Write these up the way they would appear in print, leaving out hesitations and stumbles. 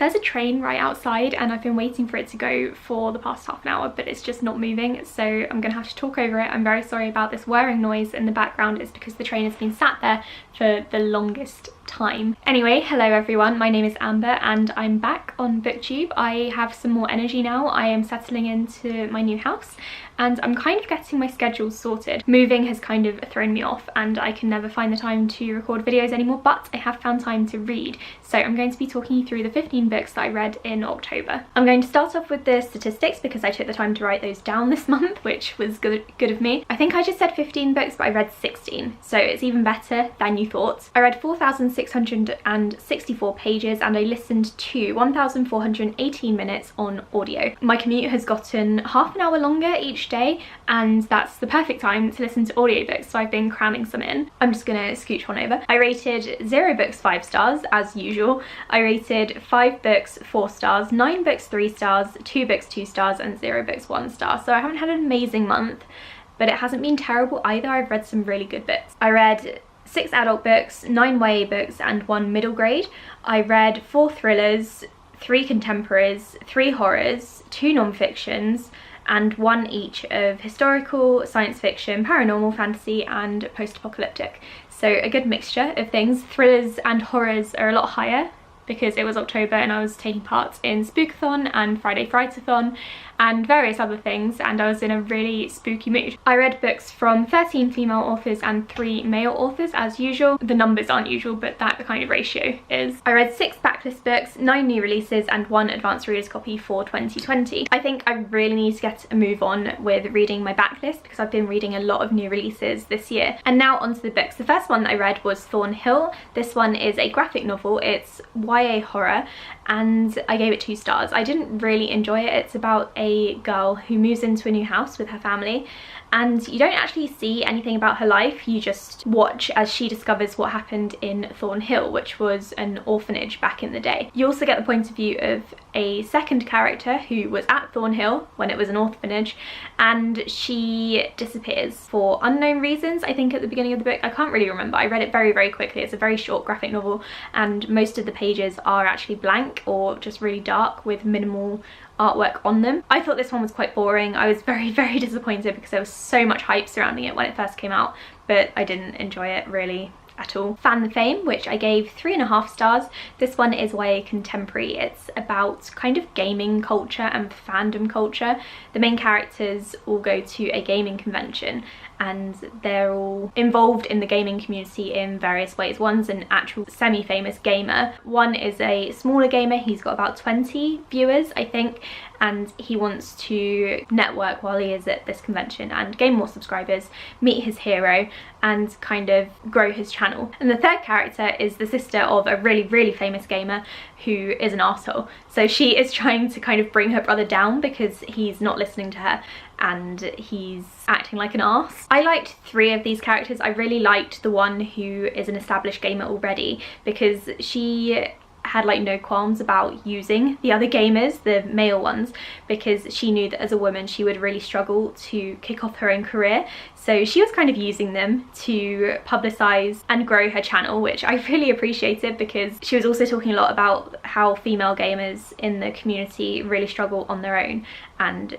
There's a train right outside and I've been waiting for it to go for the past half an hour, but it's just not moving, so I'm gonna have to talk over it. I'm very sorry about this whirring noise in the background. It's because the train has been sat there for the longest time. Anyway, hello everyone, my name is Amber and I'm back on BookTube. I have some more energy now. I am settling into my new house and I'm kind of getting my schedule sorted. Moving has kind of thrown me off and I can never find the time to record videos anymore, but I have found time to read. So I'm going to be talking you through the 15 books that I read in October. I'm going to start off with the statistics because I took the time to write those down this month, which was good of me. I think I just said 15 books, but I read 16, so it's even better than you thought. I read 4,664 pages and I listened to 1,418 minutes on audio. My commute has gotten half an hour longer each day and that's the perfect time to listen to audiobooks, so I've been cramming some in. I'm just gonna scooch on over. I rated 0 books 5 stars as usual. I rated 5 books 4 stars, 9 books 3 stars, 2 books 2 stars and 0 books 1 star. So I haven't had an amazing month, but it hasn't been terrible either. I've read some really good bits. I read 6 adult books, 9 YA books and 1 middle grade. I read 4 thrillers, 3 contemporaries, 3 horrors, 2 non-fictions, and 1 each of historical, science fiction, paranormal, fantasy and post-apocalyptic. So a good mixture of things. Thrillers and horrors are a lot higher because it was October and I was taking part in Spookathon and Friday Frightathon and various other things, and I was in a really spooky mood. I read books from 13 female authors and 3 male authors as usual. The numbers aren't usual, but that kind of ratio is. I read 6 backlist books, 9 new releases and 1 advanced reader's copy for 2020. I think I really need to get a move on with reading my backlist because I've been reading a lot of new releases this year. And now onto the books. The first one that I read was Thornhill. This one is a graphic novel. It's YA horror and I gave it 2 stars. I didn't really enjoy it. It's about a girl who moves into a new house with her family and you don't actually see anything about her life, you just watch as she discovers what happened in Thornhill, which was an orphanage back in the day. You also get the point of view of a second character who was at Thornhill when it was an orphanage and she disappears for unknown reasons, I think at the beginning of the book. I can't really remember. I read it very, very quickly. It's a very short graphic novel and most of the pages are actually blank or just really dark with minimal artwork on them. I thought this one was quite boring. I was very, very disappointed because there was so much hype surrounding it when it first came out, but I didn't enjoy it really at all. Fan the Fame, which I gave 3.5 stars. This one is YA contemporary. It's about kind of gaming culture and fandom culture. The main characters all go to a gaming convention and they're all involved in the gaming community in various ways. One's an actual semi-famous gamer. One is a smaller gamer. He's got about 20 viewers, I think, and he wants to network while he is at this convention and gain more subscribers, meet his hero and kind of grow his channel. And the third character is the sister of a really, really famous gamer who is an arsehole. So she is trying to kind of bring her brother down because he's not listening to her and he's acting like an arse. I liked 3 of these characters. I really liked the one who is an established gamer already because she had like no qualms about using the other gamers, the male ones, because she knew that as a woman she would really struggle to kick off her own career. So she was kind of using them to publicise and grow her channel, which I really appreciated because she was also talking a lot about how female gamers in the community really struggle on their own, and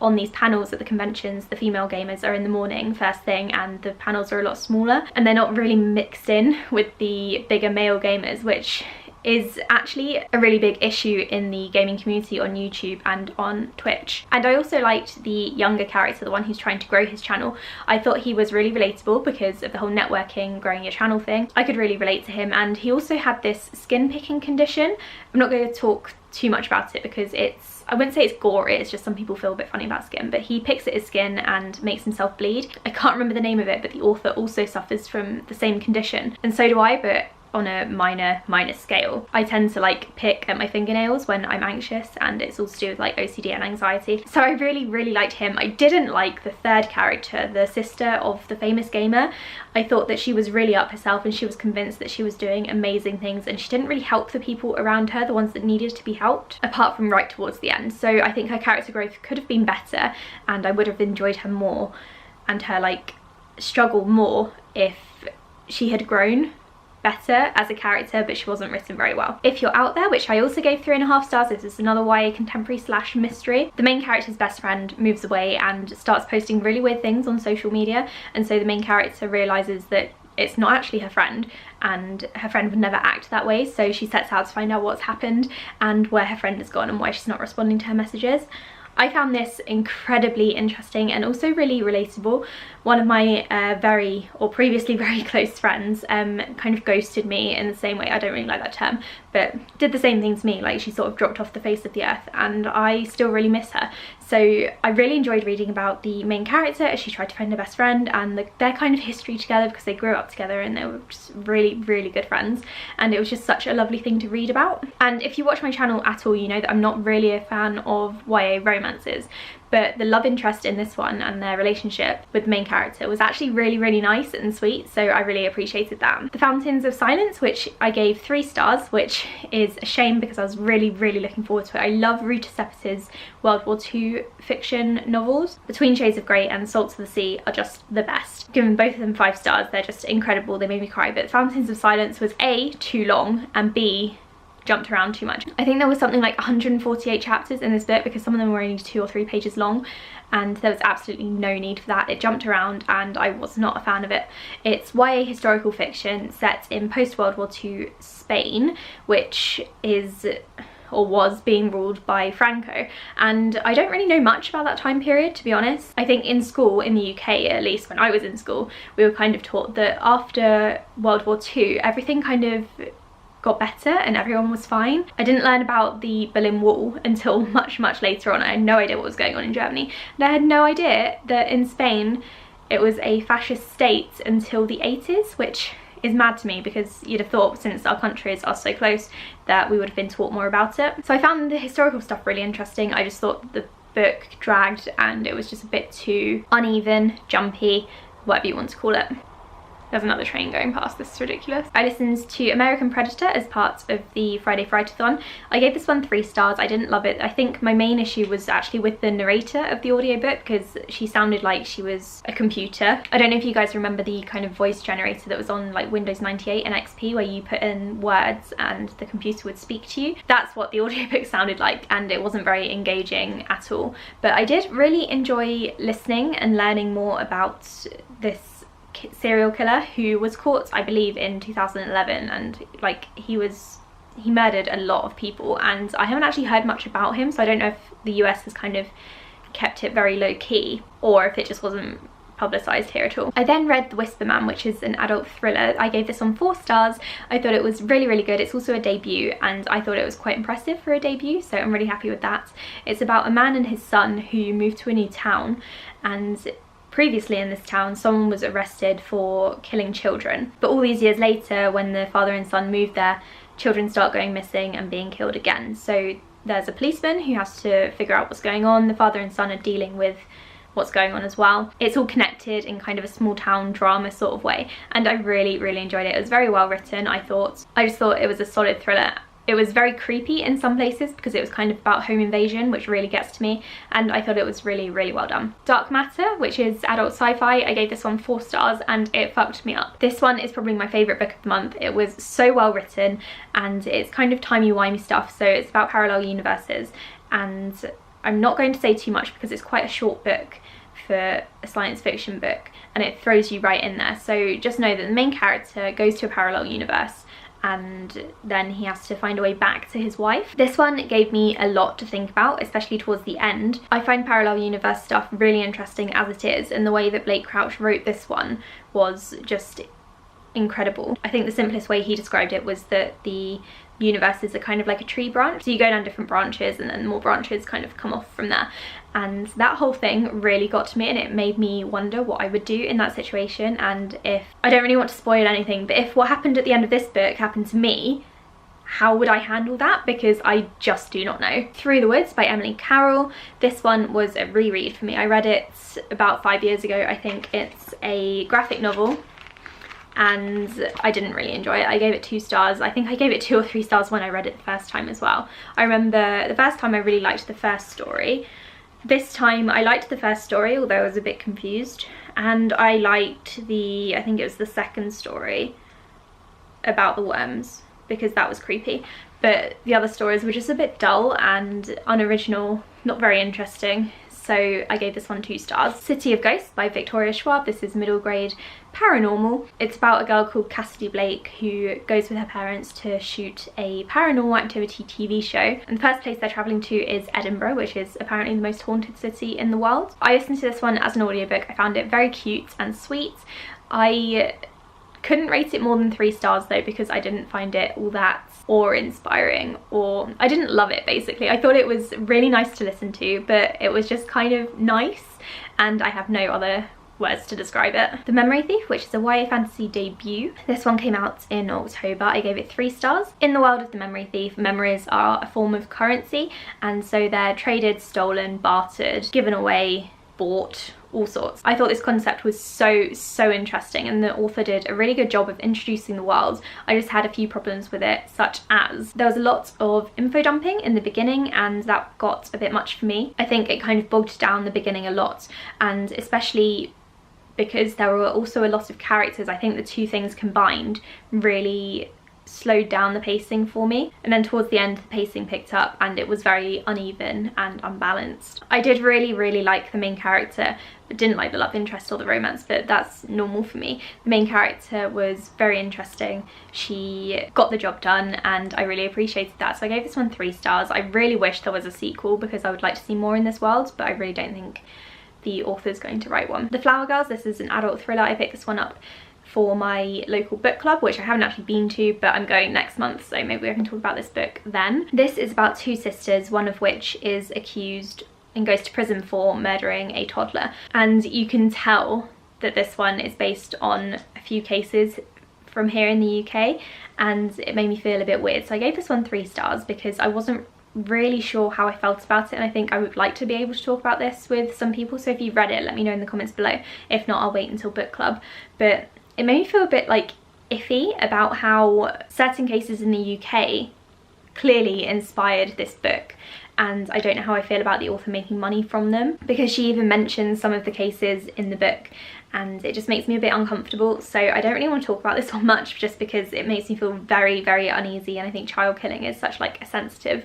on these panels at the conventions the female gamers are in the morning first thing and the panels are a lot smaller and they're not really mixed in with the bigger male gamers, which is actually a really big issue in the gaming community on YouTube and on Twitch. And I also liked the younger character, the one who's trying to grow his channel. I thought he was really relatable because of the whole networking, growing your channel thing. I could really relate to him, and he also had this skin picking condition. I'm not going to talk too much about it because it's, I wouldn't say it's gory, it's just some people feel a bit funny about skin, but he picks at his skin and makes himself bleed. I can't remember the name of it, but the author also suffers from the same condition, and so do I, but on a minor scale. I tend to like pick at my fingernails when I'm anxious, and it's all to do with like OCD and anxiety. So I really liked him. I didn't like the third character, the sister of the famous gamer. I thought that she was really up herself and she was convinced that she was doing amazing things, and she didn't really help the people around her, the ones that needed to be helped, apart from right towards the end. So I think her character growth could have been better, and I would have enjoyed her more and her like struggle more if she had grown better as a character, but she wasn't written very well. If You're Out There, which I also gave 3.5 stars, this is another YA contemporary / mystery. The main character's best friend moves away and starts posting really weird things on social media, and so the main character realises that it's not actually her friend, and her friend would never act that way, so she sets out to find out what's happened and where her friend has gone and why she's not responding to her messages. I found this incredibly interesting and also really relatable. One of my previously very close friends kind of ghosted me in the same way. I don't really like that term, but did the same thing to me. Like, she sort of dropped off the face of the earth, and I still really miss her. So I really enjoyed reading about the main character as she tried to find her best friend, and their kind of history together, because they grew up together and they were just really, really good friends, and it was just such a lovely thing to read about. And if you watch my channel at all, you know that I'm not really a fan of YA romances, but the love interest in this one and their relationship with the main character was actually really, really nice and sweet, so I really appreciated that. The Fountains of Silence, which I gave 3 stars, which is a shame because I was really, really looking forward to it. I love Ruta Sepet's World War II fiction novels. Between Shades of Grey and Salt of the Sea are just the best. Given both of them 5 stars, they're just incredible, they made me cry, but Fountains of Silence was A, too long, and B, jumped around too much. I think there was something like 148 chapters in this book, because some of them were only 2 or 3 pages long, and there was absolutely no need for that. It jumped around and I was not a fan of it. It's YA historical fiction set in post-World War II Spain, which is or was being ruled by Franco, and I don't really know much about that time period, to be honest. I think in school, in the UK at least, when I was in school, we were kind of taught that after World War II everything kind of got better and everyone was fine. I didn't learn about the Berlin Wall until much, much later on. I had no idea what was going on in Germany, and I had no idea that in Spain it was a fascist state until the 80s, which is mad to me, because you'd have thought, since our countries are so close, that we would have been taught more about it. So I found the historical stuff really interesting. I just thought the book dragged and it was just a bit too uneven, jumpy, whatever you want to call it. There's another train going past, this is ridiculous. I listened to American Predator as part of the Friday Frightathon. I gave this one 3 stars. I didn't love it. I think my main issue was actually with the narrator of the audiobook, because she sounded like she was a computer. I don't know if you guys remember the kind of voice generator that was on like Windows 98 and XP, where you put in words and the computer would speak to you. That's what the audiobook sounded like, and it wasn't very engaging at all. But I did really enjoy listening and learning more about this serial killer who was caught, I believe, in 2011, and like he murdered a lot of people, and I haven't actually heard much about him, so I don't know if the US has kind of kept it very low key or if it just wasn't publicised here at all. I then read The West of Amun, which is an adult thriller. I gave this one 4 stars. I thought it was really, really good. It's also a debut, and I thought it was quite impressive for a debut, so I'm really happy with that. It's about a man and his son who moved to a new town, and previously in this town someone was arrested for killing children, but all these years later, when the father and son moved there, children start going missing and being killed again. So there's a policeman who has to figure out what's going on. The father and son are dealing with what's going on as well. It's all connected in kind of a small town drama sort of way, and I really, really enjoyed it. It was very well written, I thought. I just thought it was a solid thriller. It was very creepy in some places because it was kind of about home invasion, which really gets to me, and I thought it was really, really well done. Dark Matter, which is adult sci-fi, I gave this one 4 stars and it fucked me up. This one is probably my favourite book of the month. It was so well written, and it's kind of timey-wimey stuff, so it's about parallel universes, and I'm not going to say too much because it's quite a short book for a science fiction book, and it throws you right in there. So just know that the main character goes to a parallel universe, and then he has to find a way back to his wife. This one gave me a lot to think about, especially towards the end. I find parallel universe stuff really interesting as it is, and the way that Blake Crouch wrote this one was just incredible. I think the simplest way he described it was that the universes are kind of like a tree branch, so you go down different branches and then more branches kind of come off from there, and that whole thing really got to me, and it made me wonder what I would do in that situation. And if, I don't really want to spoil anything, but if what happened at the end of this book happened to me, how would I handle that? Because I just do not know. Through the Woods by Emily Carroll. This one was a reread for me. I read it about 5 years ago, I think. It's a graphic novel, and I didn't really enjoy it. I gave it 2 stars. I think I gave it 2 or 3 stars when I read it the first time as well. I remember the first time I really liked the first story. This time I liked the first story, although I was a bit confused, and I liked the, I think it was the second story. about the worms because that was creepy, but the other stories were just a bit dull and unoriginal, not very interesting. So I gave this one 2 stars. City of Ghosts by Victoria Schwab. This is middle grade paranormal. It's about a girl called Cassidy Blake who goes with her parents to shoot a paranormal activity TV show. And the first place they're travelling to is Edinburgh, which is apparently the most haunted city in the world. I listened to this one as an audiobook. I found it very cute and sweet. I couldn't rate it more than 3 stars though, because I didn't find it all that awe-inspiring, or I didn't love it basically. I thought it was really nice to listen to, but it was just kind of nice, and I have no other words to describe it. The Memory Thief, which is a YA fantasy debut. This one came out in October. I gave it 3 stars. In the world of The Memory Thief, memories are a form of currency, and so they're traded, stolen, bartered, given away, bought, all sorts. I thought this concept was so interesting, and the author did a really good job of introducing the world. I just had a few problems with it, such as there was a lot of info dumping in the beginning, and that got a bit much for me. I think it kind of bogged down the beginning a lot, and especially because there were also a lot of characters. I think the 2 things combined really slowed down the pacing for me, and then towards the end the pacing picked up and it was very uneven and unbalanced. I did really like the main character, but didn't like the love interest or the romance, but that's normal for me. The main character was very interesting. She got the job done and I really appreciated that, so I gave this one 3 stars. I really wish there was a sequel because I would like to see more in this world, but I really don't think the author's going to write one. The Flower Girls, this is an adult thriller. I picked this one up for my local book club, which I haven't actually been to, but I'm going next month, so maybe I can talk about this book then. This is about 2 sisters, one of which is accused and goes to prison for murdering a toddler, and you can tell that this one is based on a few cases from here in the UK, and it made me feel a bit weird, so I gave this one 3 stars because I wasn't really sure how I felt about it, and I think I would like to be able to talk about this with some people, so if you've read it, let me know in the comments below. If not, I'll wait until book club. But it made me feel a bit like iffy about how certain cases in the UK clearly inspired this book, and I don't know how I feel about the author making money from them, because she even mentions some of the cases in the book and it just makes me a bit uncomfortable. So I don't really want to talk about this one much, just because it makes me feel very uneasy, and I think child killing is such like a sensitive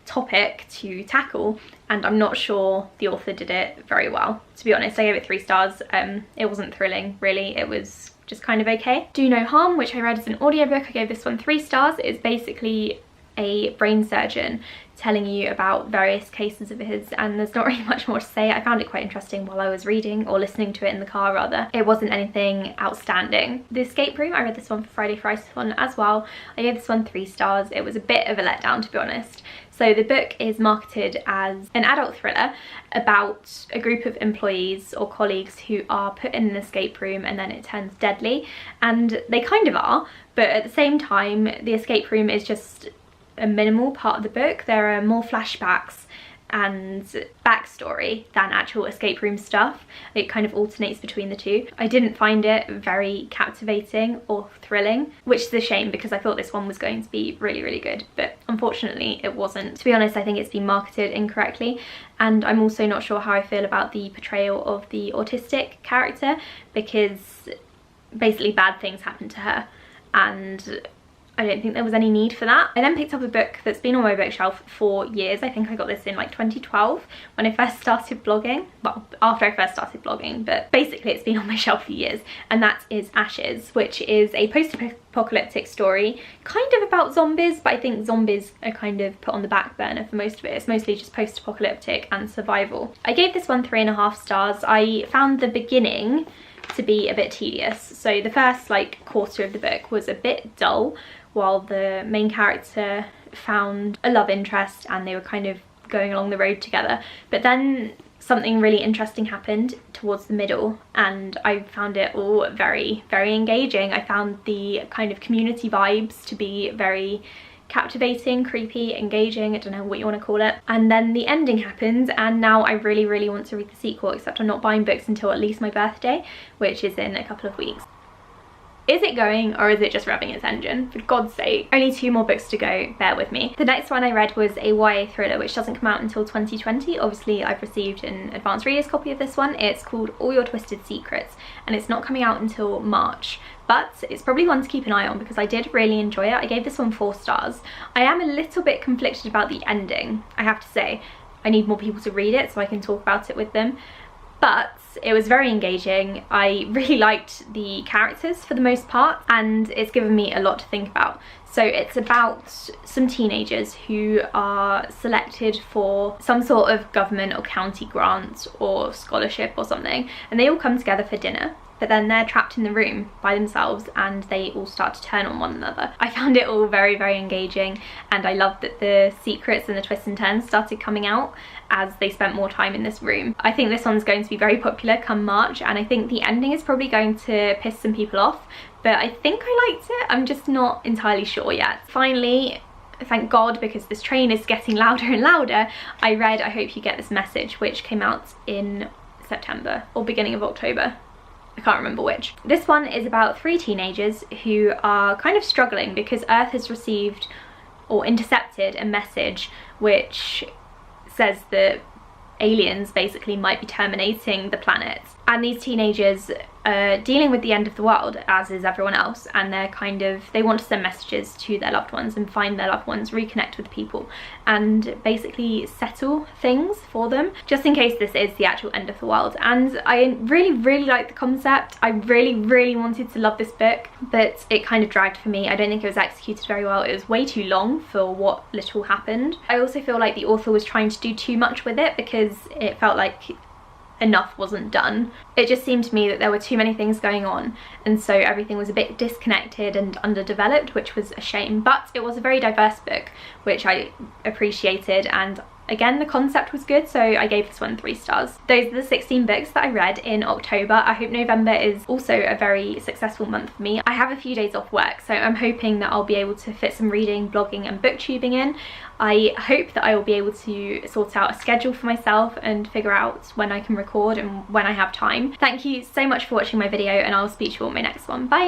topic to tackle, and I'm not sure the author did it very well, to be honest. I gave it 3 stars. It wasn't thrilling really, it was just kind of okay. Do No Harm, which I read as an audiobook, I gave this one 3 stars. It's basically a brain surgeon telling you about various cases of his, and there's not really much more to say. I found it quite interesting while I was reading, or listening to it in the car rather. It wasn't anything outstanding. The Escape Room, I read this one for Friday Frightathon as well. I gave this one 3 stars. It was a bit of a letdown, to be honest. So the book is marketed as an adult thriller about a group of employees or colleagues who are put in an escape room and then it turns deadly, and they kind of are, but at the same time the escape room is just a minimal part of the book. There are more flashbacks and backstory than actual escape room stuff. It kind of alternates between the 2. I didn't find it very captivating or thrilling, which is a shame because I thought this one was going to be really good, but unfortunately it wasn't. To be honest, I think it's been marketed incorrectly, and I'm also not sure how I feel about the portrayal of the autistic character, because basically bad things happened to her and I don't think there was any need for that. I then picked up a book that's been on my bookshelf for years. I think I got this in like 2012 when I first started blogging. Well, after I first started blogging, but basically it's been on my shelf for years, and that is Ashes, which is a post-apocalyptic story kind of about zombies, but I think zombies are kind of put on the back burner for most of it. It's mostly just post-apocalyptic and survival. I gave this one 3.5 stars. I found the beginning to be a bit tedious. So the first like quarter of the book was a bit dull, while the main character found a love interest and they were kind of going along the road together. But then something really interesting happened towards the middle and I found it all very engaging. I found the kind of community vibes to be very captivating, creepy, engaging, I don't know what you want to call it. And then the ending happened and now I really want to read the sequel, except I'm not buying books until at least my birthday, which is in a couple of weeks. Is it going, or is it just revving its engine? For God's sake. Only 2 more books to go, bear with me. The next one I read was a YA thriller, which doesn't come out until 2020. Obviously, I've received an advanced reader's copy of this one. It's called All Your Twisted Secrets, and it's not coming out until March. But it's probably one to keep an eye on because I did really enjoy it. I gave this one 4 stars. I am a little bit conflicted about the ending, I have to say. I need more people to read it so I can talk about it with them. But it was very engaging. I really liked the characters for the most part, and it's given me a lot to think about. So it's about some teenagers who are selected for some sort of government or county grant or scholarship or something, and they all come together for dinner. But then they're trapped in the room by themselves and they all start to turn on one another. I found it all very, very engaging, and I loved that the secrets and the twists and turns started coming out as they spent more time in this room. I think this one's going to be very popular come March, and I think the ending is probably going to piss some people off, but I think I liked it. I'm just not entirely sure yet. Finally, thank God, because this train is getting louder and louder, I read I Hope You Get This Message, which came out in September or beginning of October. I can't remember which. This one is about 3 teenagers who are kind of struggling because Earth has received or intercepted a message which says that aliens basically might be terminating the planet. And these teenagers are dealing with the end of the world, as is everyone else, and they want to send messages to their loved ones and find their loved ones, reconnect with people, and basically settle things for them, just in case this is the actual end of the world. And I really, really like the concept. I really, really wanted to love this book, but it kind of dragged for me. I don't think it was executed very well. It was way too long for what little happened. I also feel like the author was trying to do too much with it because it felt like enough wasn't done. It just seemed to me that there were too many things going on, and so everything was a bit disconnected and underdeveloped, which was a shame. But it was a very diverse book, which I appreciated, and again, the concept was good, so I gave this one 3 stars. Those are the 16 books that I read in October. I hope November is also a very successful month for me. I have a few days off work, so I'm hoping that I'll be able to fit some reading, blogging and booktubing in. I hope that I will be able to sort out a schedule for myself and figure out when I can record and when I have time. Thank you so much for watching my video, and I'll speak to you on my next one. Bye!